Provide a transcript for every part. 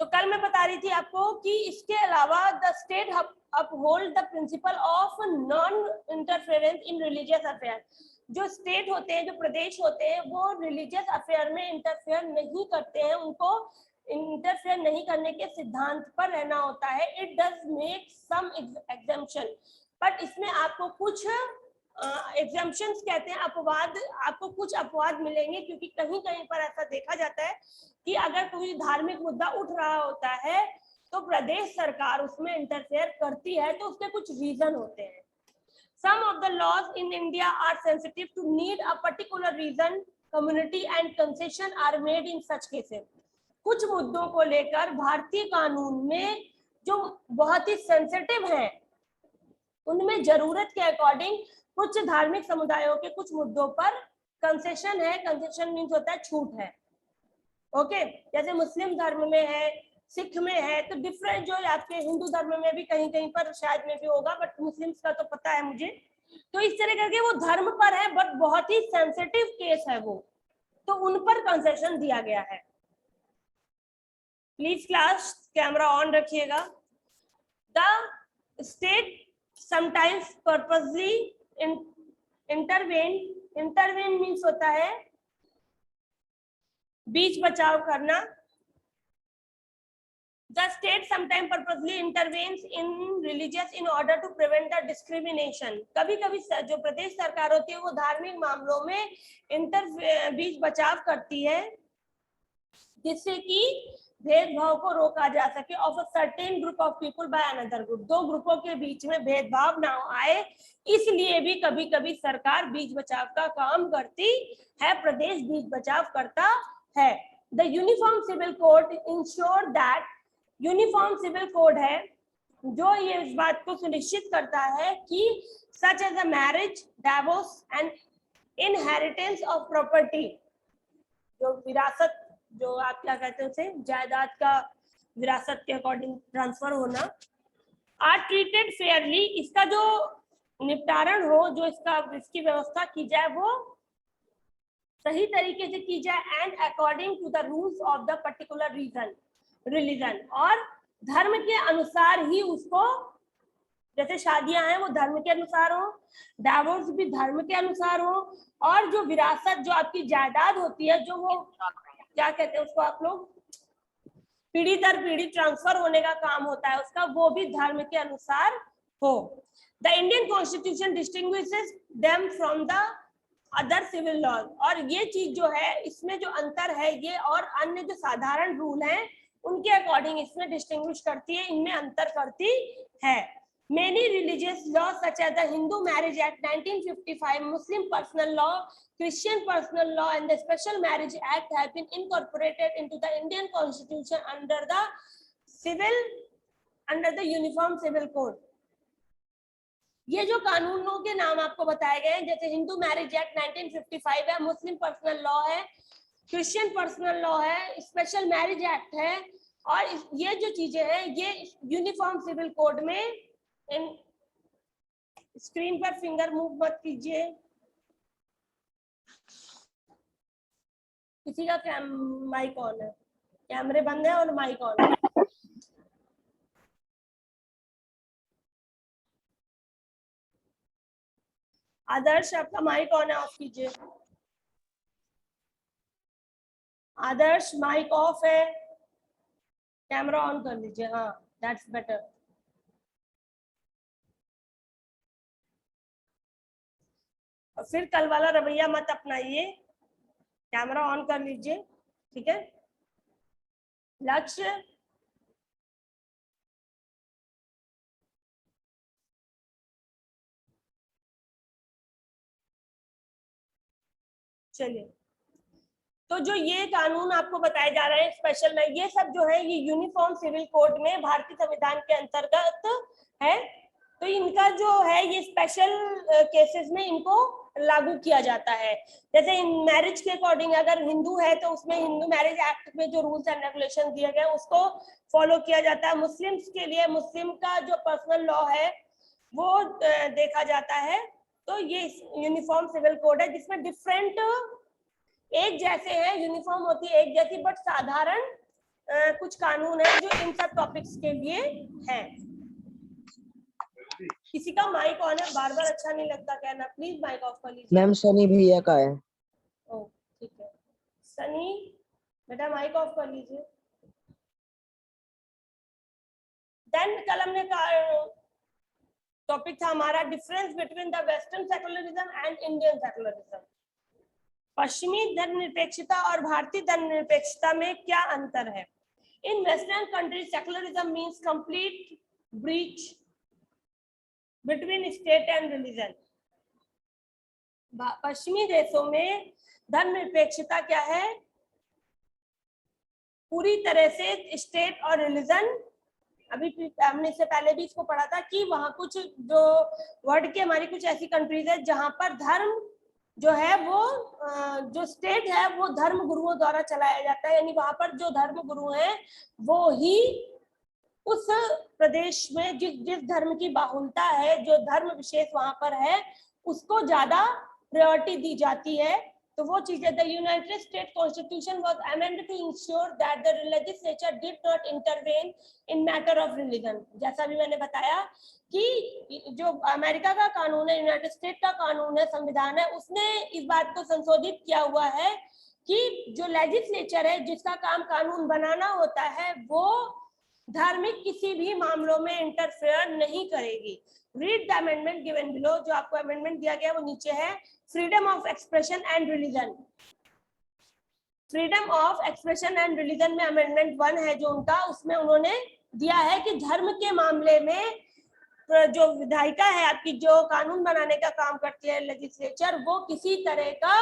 तो कल मैं बता रही थी आपको कि इसके अलावा the state uphold the principle of non interference in religious affair. जो स्टेट होते हैं, जो प्रदेश होते हैं, वो रिलीजियस अफेयर में इंटरफेयर नहीं करते हैं, उनको इंटरफेयर नहीं करने के सिद्धांत पर रहना होता है। It does make some exemption, but इसमें आपको कुछ एग्जम्पशंस कहते हैं, अपवाद, आपको कुछ अपवाद मिलेंगे, क्योंकि कहीं कहीं पर ऐसा देखा जाता है कि अगर कोई धार्मिक मुद्दा उठ रहा होता है तो प्रदेश सरकार उसमें इंटरफेयर करती है, तो उसके कुछ रीजन होते हैं। Some of the laws in India are sensitive to need a particular reason, community and concession are made in such cases. कुछ मुद्दों को लेकर भारतीय कानून में जो बहुत ही सेंसिटिव है, उनमें जरूरत के अकॉर्डिंग कुछ धार्मिक समुदायों के कुछ मुद्दों पर कंसेशन है। कंसेशन मीन्स होता है छूट है। ओके, जैसे मुस्लिम धर्म में है, सिख में है, तो डिफरेंट जो आपके हिंदू धर्म में भी कहीं कहीं पर शायद में भी होगा, बट मुस्लिम्स का तो पता है मुझे। तो इस तरह करके वो धर्म पर है, बट बहुत ही सेंसिटिव केस है वो, तो उन पर कंसेशन दिया गया है। प्लीज क्लास कैमरा ऑन रखिएगा। The state sometimes purposely intervene means होता है बीच बचाव करना। The state sometimes purposely intervenes in religious in order to prevent the discrimination. कभी-कभी जो प्रदेश सरकार होती है वो धार्मिक मामलों में बीच बचाव करती है, जिससे कि भेदभाव को रोका जा सके of a certain group of people by another group. दो ग्रुपों के बीच में भेदभाव ना आए, इसलिए भी कभी-कभी सरकार बीच बचाव का काम करती है, प्रदेश बीच बचाव करता है। The Uniform Civil Code ensure that, uniform civil code है जो ये इस बात को सुनिश्चित करता है कि such as a marriage, divorce and inheritance of property, जो विरासत, जो आप क्या कहते हैं उसे, जायदाद का विरासत के अकॉर्डिंग ट्रांसफर होना, आर ट्रीटेड फेयरली, इसका जो निपटारण हो, जो इसकी व्यवस्था की जाए वो सही तरीके से की जाए, and according to the rules of the particular religion, और धर्म के अनुसार ही उसको, जैसे शादियां हैं वो धर्म के अनुसार हो, डाइवोर्स भी धर्म के अनुसार हो, और जो विरासत, जो आपकी जायदाद होती है, जो वो क्या कहते हैं उसको आप लोग, पीढ़ी दर पीढ़ी ट्रांसफर होने का काम होता है उसका, वो भी धर्म के अनुसार हो। The Indian constitution distinguishes them from the other civil laws, और ये चीज जो है, इसमें जो अंतर है ये और अन्य जो साधारण रूल हैं उनके अकॉर्डिंग इसमें डिस्टिंग्विश करती है, इनमें अंतर करती है। Many religious law such as the Hindu marriage act 1955, Muslim personal law, Christian personal law and the Special Marriage Act have been incorporated into the Indian Constitution under the Uniform Civil Code. ये जो कानूनों के नाम आपको बताए गए हैं, जैसे हिंदू मैरिज एक्ट 1955 है, मुस्लिम पर्सनल लॉ है, क्रिश्चियन पर्सनल लॉ है, स्पेशल मैरिज एक्ट है, और ये जो चीजें हैं ये यूनिफॉर्म सिविल कोड में, स्क्रीन पर फिंगर मूव मत कीजिए, किसी का माइक ऑन है, कैमरे बंद है और माइक ऑन है। आदर्श आपका माइक ऑन है, ऑफ कीजिए। आदर्श माइक ऑफ है, कैमरा ऑन कर लीजिए। हाँ, दैट्स बेटर। और फिर कल वाला रवैया मत अपनाइए, कैमरा ऑन कर लीजिए, ठीक है। लक्ष्य, चलिए, तो जो ये कानून आपको बताए जा रहे हैं स्पेशल में, ये सब जो है ये यूनिफॉर्म सिविल कोड में भारतीय संविधान के अंतर्गत है। तो इनका जो है ये स्पेशल केसेस में इनको लागू किया जाता है। जैसे मैरिज के अकॉर्डिंग अगर हिंदू है तो उसमें हिंदू मैरिज एक्ट में जो रूल्स एंड रेगुलेशन दिए गए उसको फॉलो किया जाता है। मुस्लिम्स के लिए मुस्लिम का जो पर्सनल लॉ है वो देखा जाता है। तो ये यूनिफॉर्म सिविल कोड है जिसमें डिफरेंट, एक जैसे हैं, यूनिफॉर्म होती है एक जैसी, बट साधारण कुछ कानून है जो इन सब टॉपिक्स के लिए है। किसी का माइक ऑन है, बार बार अच्छा नहीं लगता कहना, प्लीज माइक ऑफ कर लीजिए। मैम सनी भैया का है। ओ ठीक है, सनी बेटा माइक ऑफ कर लीजिए। देन कल हमने टॉपिक था हमारा difference between the western secularism and Indian secularism. पश्चिमी धर्मनिरपेक्षता और भारतीय धर्मनिरपेक्षता में क्या अंतर है? In western countries secularism means complete breach between state and religion. पश्चिमी देशों में धर्मनिरपेक्षता क्या है? पूरी तरह से स्टेट और रिलीजन, अभी हमने इससे पहले भी इसको पढ़ा था कि वहां कुछ जो वर्ल्ड की हमारी कुछ ऐसी कंट्रीज है जहां पर धर्म जो है वो जो स्टेट है वो धर्म गुरुओं द्वारा चलाया जाता है, यानी वहां पर जो धर्म गुरु हैं वो ही उस प्रदेश में जिस धर्म की बाहुलता है, जो धर्म विशेष वहां पर है, उसको ज्यादा प्रायोरिटी दी जाती है। तो वो चीजें, the United State constitution was amended to ensure that the legislature did not intervene in matter of religion. जैसा भी मैंने बताया कि जो अमेरिका का कानून है, यूनाइटेड स्टेट का कानून है, संविधान है, उसने इस बात को संशोधित किया हुआ है कि जो लेजिस्लेचर है जिसका काम कानून बनाना होता है वो धार्मिक किसी भी मामलों में इंटरफेयर नहीं करेगी। Read the amendment given below. जो आपको अमेंडमेंट दिया गया वो नीचे है। Freedom of expression and religion, freedom of expression and religion में अमेंडमेंट 1 है जो उनका, उसमें उन्होंने दिया है कि धर्म के मामले में जो विधायिका है आपकी, जो कानून बनाने का काम करती है लेजिस्लेचर, वो किसी तरह का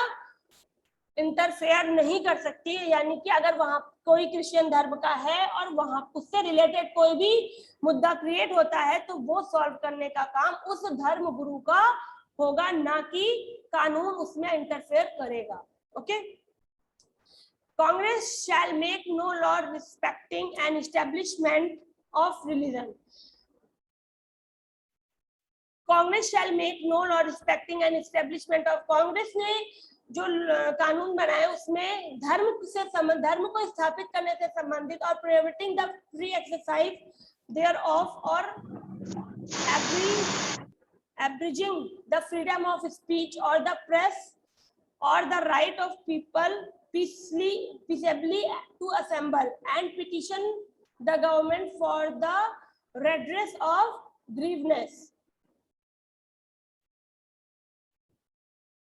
इंटरफेयर नहीं कर सकती है। यानी कि अगर वहां कोई क्रिश्चियन धर्म का है और वहां उससे रिलेटेड कोई भी मुद्दा क्रिएट होता है तो वो सॉल्व करने का काम उस धर्म गुरु का होगा, ना कि कानून उसमें इंटरफेयर करेगा। Okay. Congress shall make no law respecting an establishment of religion. Congress shall make no law respecting an establishment of, Congress ने जो कानून बनाया उसमें धर्म को स्थापित करने से संबंधित और prohibiting the free exercise thereof or abridging the freedom of speech or the press or the right of people peaceably to assemble and petition the government for the redress of grievances।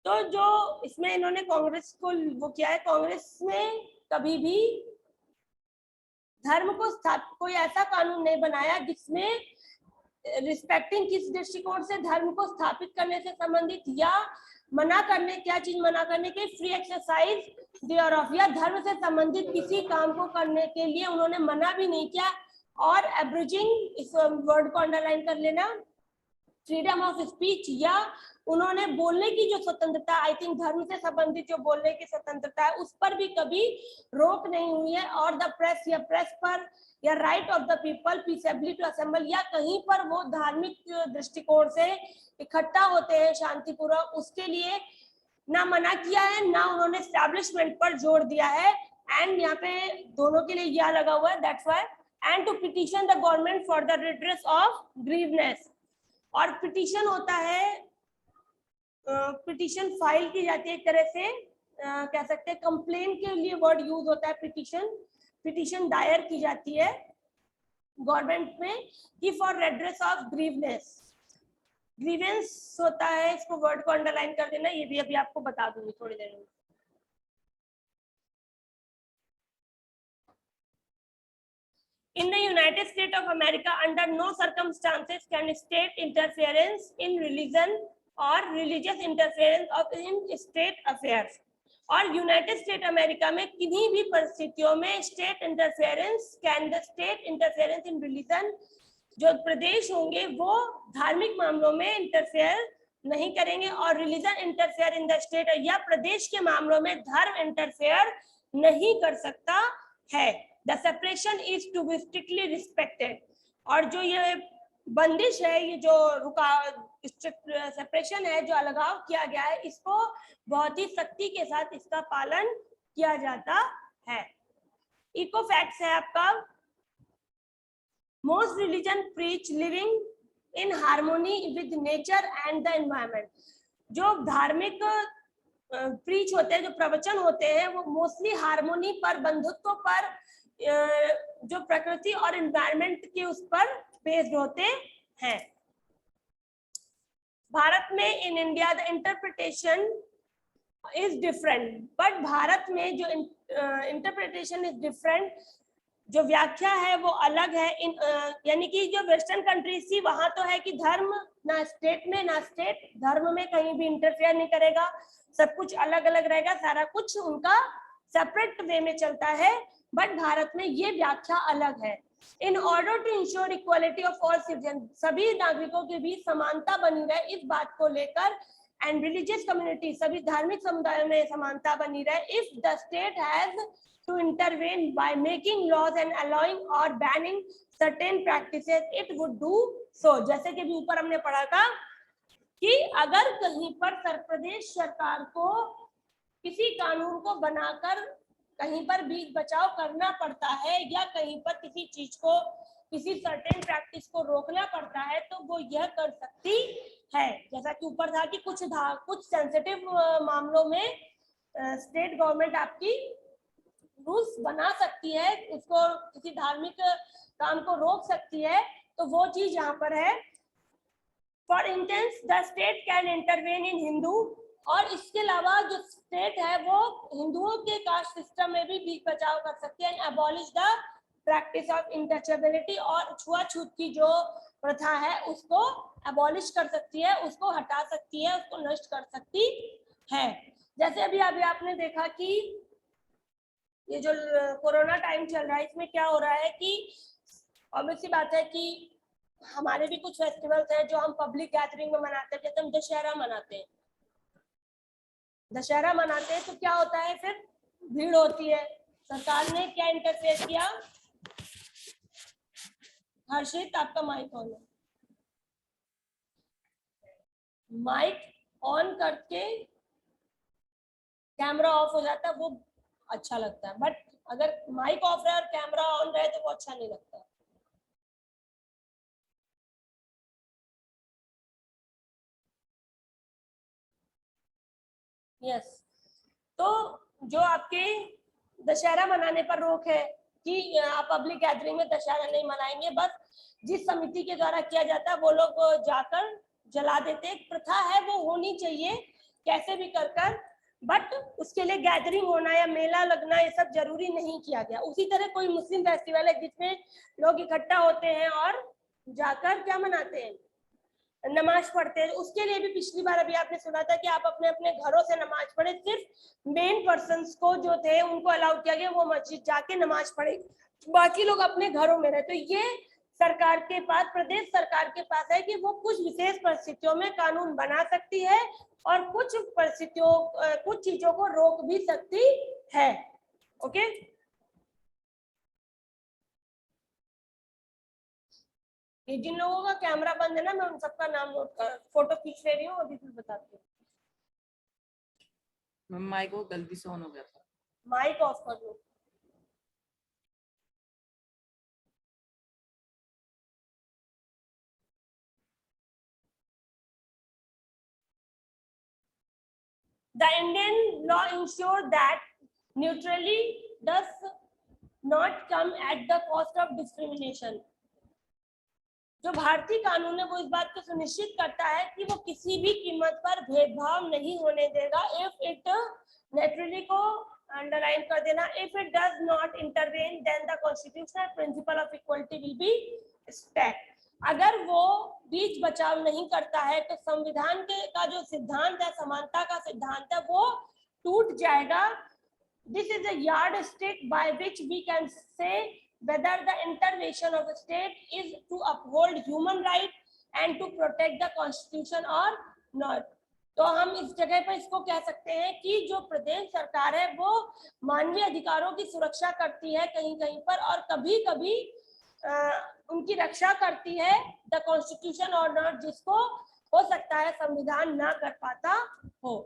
तो जो इसमें इन्होंने कांग्रेस को वो किया है, कांग्रेस में कभी भी धर्म को कोई ऐसा कानून नहीं बनाया जिसमें रिस्पेक्टिंग किस दृष्टिकोण से, धर्म को स्थापित करने से संबंधित या मना करने, क्या चीज मना करने के, फ्री एक्सरसाइज देयर ऑफ, या धर्म से संबंधित किसी काम को करने के लिए उन्होंने मना भी नहीं किया। और एब्रिजिंग, इस वर्ड को अंडरलाइन कर लेना, फ्रीडम ऑफ स्पीच, या उन्होंने बोलने की जो स्वतंत्रता, आई थिंक धर्म से संबंधित जो बोलने की स्वतंत्रता है उस पर भी कभी रोक नहीं हुई है। और द प्रेस, या प्रेस पर, या right of the people peaceably to assemble, या कहीं पर वो धार्मिक दृष्टिकोण से इकट्ठा होते हैं शांतिपूर्वक, उसके लिए ना मना किया है, ना उन्होंने एस्टैब्लिशमेंट पर जोर दिया है। एंड यहाँ पे दोनों के लिए यह लगा हुआ है, that's why, and to petition the government for the redress of grievance. और पिटिशन होता है, पिटिशन फाइल की जाती है एक तरह से, कह सकते हैं कंप्लेन के लिए वर्ड यूज होता है पिटिशन। पिटिशन दायर की जाती है गवर्नमेंट में कि फॉर रेड्रेस ऑफ ग्रीवनेस, ग्रीवेंस होता है, इसको वर्ड को अंडरलाइन कर देना, ये भी अभी आपको बता दूंगी थोड़ी देर में। In the United States of America, under no circumstances can state interference in religion or religious interference in state affairs। और यूनाइटेड स्टेट अमेरिका में किन्हीं भी परिस्थितियों में state interference, can the state interference in religion, जो प्रदेश होंगे वो धार्मिक मामलों में इंटरफेयर नहीं करेंगे, और religion interfere in the state, या प्रदेश के मामलों में धर्म इंटरफेयर नहीं कर सकता है। The separation is to be strictly respected। और जो ये बंदिश है, ये जो सेपरेशन है, जो अलगाव किया गया है, इसको बहुत ही सख्ती के साथ इसका पालन किया जाता है। इको फैक्ट्स है आपका, most religion preach living in harmony with nature and the environment. जो धार्मिक प्रीच होते हैं, जो प्रवचन होते हैं, वो मोस्टली हार्मोनी पर, बंधुत्व पर, जो प्रकृति और एनवायरमेंट के उस पर बेस्ड होते हैं। भारत में in India the interpretation is different, but Bharat में जो इंटरप्रिटेशन इज डिफरेंट, जो व्याख्या है वो अलग है। यानी कि जो वेस्टर्न कंट्रीज थी वहां तो है कि धर्म ना स्टेट में, ना स्टेट धर्म में कहीं भी इंटरफेयर नहीं करेगा, सब कुछ अलग अलग रहेगा, सारा कुछ उनका सेपरेट वे में चलता है। बट भारत में ये व्याख्या अलग है। In order to ensure equality of all citizen, सभी नागरिकों के बीच समानता बनी रहे, इस बात को लेकर, एंड रिलीजियस कम्युनिटी, सभी धार्मिक समुदायों में समानता बनी रहे, if the state has to intervene by making laws and allowing or banning certain practices, it would do so। जैसे कि भी ऊपर हमने पढ़ा था कि अगर कहीं पर प्रदेश सरकार को किसी कानून को बनाकर कहीं पर बीच बचाव करना पड़ता है, या कहीं पर किसी चीज को, किसी सर्टेन प्रैक्टिस को रोकना पड़ता है, तो वो यह कर सकती है। जैसा कि ऊपर था कि कुछ सेंसिटिव मामलों में स्टेट गवर्नमेंट आपकी रूल्स बना सकती है, उसको किसी धार्मिक काम को रोक सकती है, तो वो चीज यहाँ पर है। For instance the state can intervene in Hindu, और इसके अलावा जो स्टेट है वो हिंदुओं के कास्ट सिस्टम में भी बीच बचाव कर सकती है, and abolish the practice of untouchability, और छुआछूत की जो प्रथा है उसको अबॉलिश कर सकती है, उसको हटा सकती है, उसको नष्ट कर सकती है। जैसे अभी आपने देखा कि ये जो कोरोना टाइम चल रहा है, इसमें क्या हो रहा है कि ऑब्वियस सी बात है कि हमारे भी कुछ फेस्टिवल्स हैं जो हम पब्लिक गैदरिंग में मनाते हैं। जैसे हम दशहरा मनाते हैं, तो क्या होता है, फिर भीड़ होती है। सरकार ने क्या इंटरफेयर किया? हर्षित, आपका माइक ऑन है। माइक ऑन करके कैमरा ऑफ हो जाता है, वो अच्छा लगता है, बट अगर माइक ऑफ रहे और कैमरा ऑन रहे तो वो अच्छा नहीं लगता। यस, तो जो आपके दशहरा मनाने पर रोक है कि आप पब्लिक गैदरिंग में दशहरा नहीं मनाएंगे, बस जिस समिति के द्वारा किया जाता है वो लोग जाकर जला देते। एक प्रथा है, वो होनी चाहिए कैसे भी कर, बट उसके लिए गैदरिंग होना या मेला लगना ये सब जरूरी नहीं किया गया। उसी तरह कोई मुस्लिम फेस्टिवल है जिसमें लोग इकट्ठा होते हैं और जाकर क्या मनाते हैं, नमाज पढ़ते हैं, उसके लिए भी पिछली बार अभी आपने सुना था कि आप अपने अपने घरों से नमाज पढ़े। सिर्फ मेन पर्सन्स को जो थे उनको अलाउ किया गया, वो मस्जिद जाके नमाज पढ़े, बाकी लोग अपने घरों में रहे। तो ये सरकार के पास, प्रदेश सरकार के पास है कि वो कुछ विशेष परिस्थितियों में कानून बना सकती है और कुछ परिस्थितियों, कुछ चीजों को रोक भी सकती है। ओके, ये जिन लोगों का कैमरा बंद है ना, मैं उन सबका नाम नोट कर फोटो खींच ले रही हूँ, अभी फिर बताती हूँ। माइक को गलती से ऑन हो गया था, माइक ऑफ कर दो। The Indian law ensures that neutrality does not come at the cost of discrimination। जो भारतीय कानून है वो इस बात को सुनिश्चित करता है कि वो किसी भी कीमत पर भेदभाव नहीं होने देगा। इफ इट, नेचुरली को अंडरलाइन कर देना, if it does not intervene then the constitutional principle of equality will be respect. अगर वो बीच बचाव नहीं करता है तो संविधान के का जो सिद्धांत है, समानता का सिद्धांत है, वो टूट जाएगा। This is a yardstick by which we can say whether the intervention of a state is to uphold human right and to protect the constitution or not। तो हम इस जगह पर इसको कह सकते हैं कि जो प्रदेश सरकार है वो मानवीय अधिकारों की सुरक्षा करती है कहीं कहीं पर, और कभी कभी उनकी रक्षा करती है द कॉन्स्टिट्यूशन और नॉट, जिसको हो सकता है संविधान ना कर पाता हो।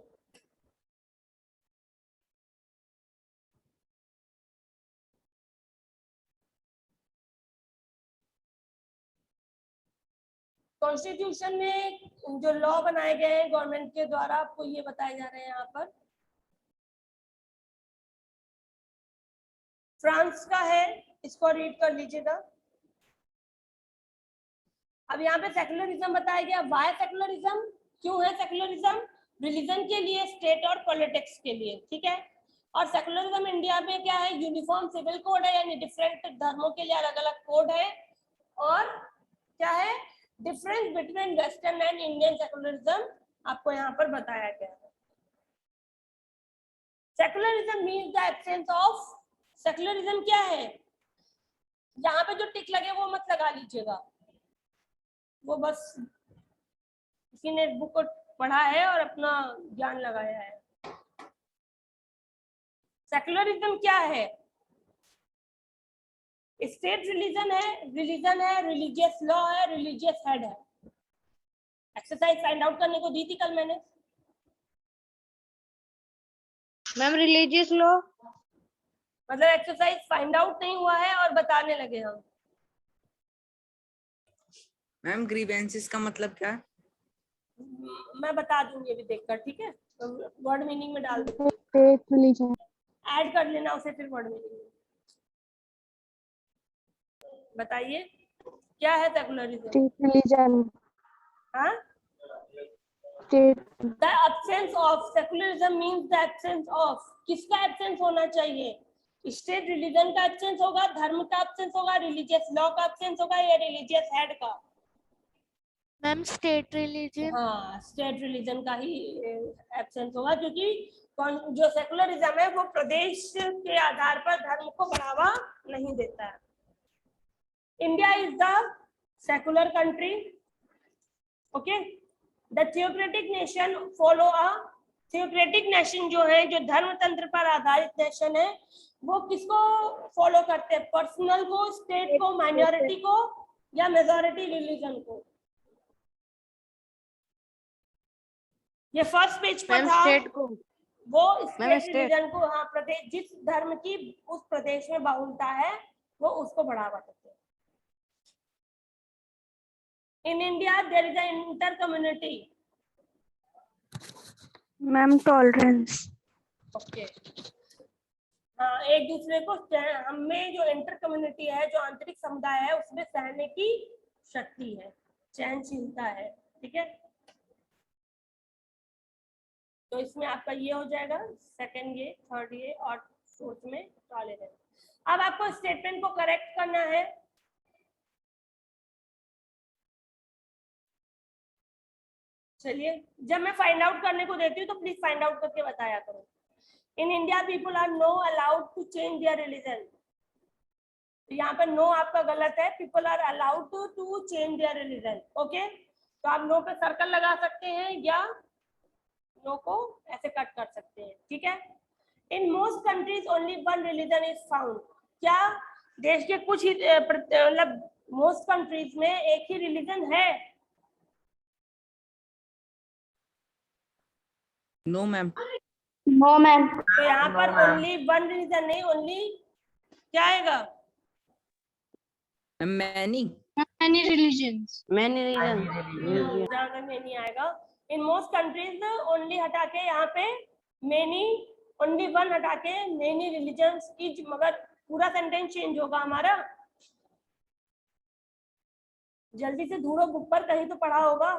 कॉन्स्टिट्यूशन में जो लॉ बनाए गए हैं गवर्नमेंट के द्वारा, आपको ये बताए जा रहे हैं यहाँ पर। फ्रांस का है, इसको रीड कर लीजिएगा। अब यहाँ पे सेकुलरिज्म बताया गया। वाई सेकुलरिज्म, क्यों है सेकुलरिज्म? रिलीजन के लिए, स्टेट और पॉलिटिक्स के लिए, ठीक है। और सेकुलरिज्म इंडिया में क्या है? यूनिफॉर्म सिविल कोड है, यानी डिफरेंट धर्मों के लिए अलग अलग कोड है। और क्या है? Difference between western and Indian secularism आपको यहाँ पर बताया गया है। Secularism means the absence of, secularism क्या है? यहाँ पे जो टिक लगे वो मत लगा लीजिएगा, वो बस किसी ने बुक को पढ़ा है और अपना ज्ञान लगाया है। सेकुलरिज्म क्या है? स्टेट रिलीजन है, रिलीजियस लॉ है, रिलीजियस हेड है। एक्सरसाइज फाइंड आउट करने को दी थी कल मैंने। मैम रिलीजियस लॉ, मतलब एक्सरसाइज फाइंड आउट नहीं हुआ है और बताने लगे हम। मैम ग्रीवेंसेस का मतलब क्या है? मैं बता दूंगी अभी देखकर, ठीक है। तो वर्ड मीनिंग में डाल दूंगी, स्टेट रिलीजन, ऐड कर लेना उसे फिर वर्ड मीनिंग में। बताइए क्या है सेकुलरिज्म? स्टेट रिलीजन, हाँ, state, the absence of, secularism means the absence of, किसका एब्सेंस होना चाहिए? स्टेट रिलीजन का एब्सेंस होगा, धर्म का एब्सेंस होगा, रिलीजियस लॉ का एब्सेंस होगा, या रिलीजियस हेड का? मैम स्टेट रिलीजन, हाँ, स्टेट रिलीजन का ही एब्सेंस होगा, क्योंकि जो सेकुलरिज्म है वो प्रदेश के आधार पर धर्म को बढ़ावा नहीं देता है। India is the secular country, okay. The theocratic nation follow a, theocratic nation जो है, जो धर्म तंत्र पर आधारित नेशन है, वो किसको फॉलो करते हैं? पर्सनल को, स्टेट को, माइनॉरिटी को, या मेजॉरिटी रिलीजन को? ये फर्स्ट पेज पर मैम था। स्टेट को, वो मैम स्टेट स्टेट, रिलीजन को, हाँ, प्रदेश जिस धर्म की उस प्रदेश में बहुलता है वो उसको बढ़ावा देते हैं। In India there is a inter community, ma'am tolerance, okay. हाँ, एक दूसरे को हमें जो इंटर कम्युनिटी है, जो आंतरिक समुदाय है, उसमें सहने की शक्ति है, सहनशीलता है, ठीक है। तो इसमें आपका ये हो जाएगा, सेकंड ये, थर्ड ये, और फोर्थ में टॉलरेंस। अब आपको स्टेटमेंट को करेक्ट करना है। चलिए, जब मैं फाइंड आउट करने को देती हूँ तो प्लीज फाइंड आउट करके बताया करो। In India people are no allowed to change their religion, यहाँ पर नो आपका गलत है, people are allowed to change their religion, okay. तो आप नो पे सर्कल लगा सकते हैं या नो को ऐसे कट कर सकते हैं, ठीक है। In most countries only one religion is found, क्या देश के कुछ ही मतलब मोस्ट कंट्रीज में एक ही रिलीजन है? No ma'am. नो मैम, तो यहाँ No, पर ma'am. ओनली वन रिलीजन नहीं, ओनली क्या आएगा? Many, many religions, many religion, ज्यादा में नहीं आएगा। इन मोस्ट कंट्रीज ओनली हटा के यहाँ पे मेनी, ओनली वन हटा के मेनी रिलीजन्स इज, मगर पूरा सेंटेंस चेंज होगा हमारा। जल्दी से ढूंढो, बुक पर कहीं तो पढ़ा होगा।